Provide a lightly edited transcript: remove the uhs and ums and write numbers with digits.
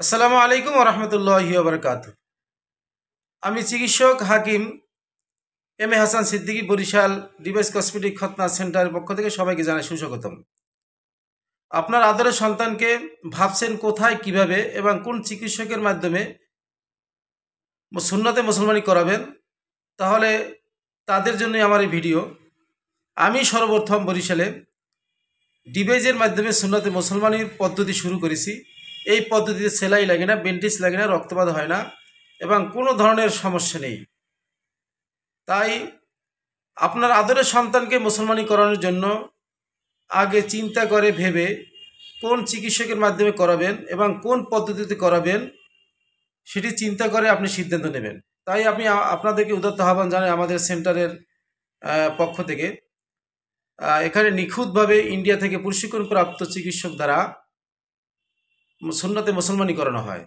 আসসালামু আলাইকুম ওরহমতুল্লাহি ওবরকাত। আমি চিকিৎসক হাকিম M A Hasan Siddiqui, Barishal device cosmetic খতনা সেন্টারের পক্ষ থেকে সবাইকে জানাই সুস্বাগতম। আপনার আদরের সন্তানকে ভাবছেন কোথায়, কিভাবে এবং কোন চিকিৎসকের মাধ্যমে সুন্নতে মুসলমানি করাবেন, তাহলে তাদের জন্য আমার এই ভিডিও। আমি সর্বপ্রথম বরিশালে ডিভাইসের মাধ্যমে সুন্নতে মুসলমানির পদ্ধতি শুরু করেছি। এই পদ্ধতিতে সেলাই লাগে না, বেন্টিস লাগে না, রক্তপাত হয় না এবং কোনো ধরনের সমস্যা নেই। তাই আপনার আদরের সন্তানকে মুসলমানি করানোর জন্য আগে চিন্তা করে ভেবে কোন চিকিৎসকের মাধ্যমে করাবেন এবং কোন পদ্ধতিতে করাবেন সেটি চিন্তা করে আপনি সিদ্ধান্ত নেবেন। তাই আমি আপনাদেরকে উদাত্ত আহ্বান জানাই আমাদের সেন্টারের পক্ষ থেকে। এখানে নিখুঁতভাবে ইন্ডিয়া থেকে প্রশিক্ষণপ্রাপ্ত চিকিৎসক দ্বারা সুন্নতে মুসলমানি করানো হয়।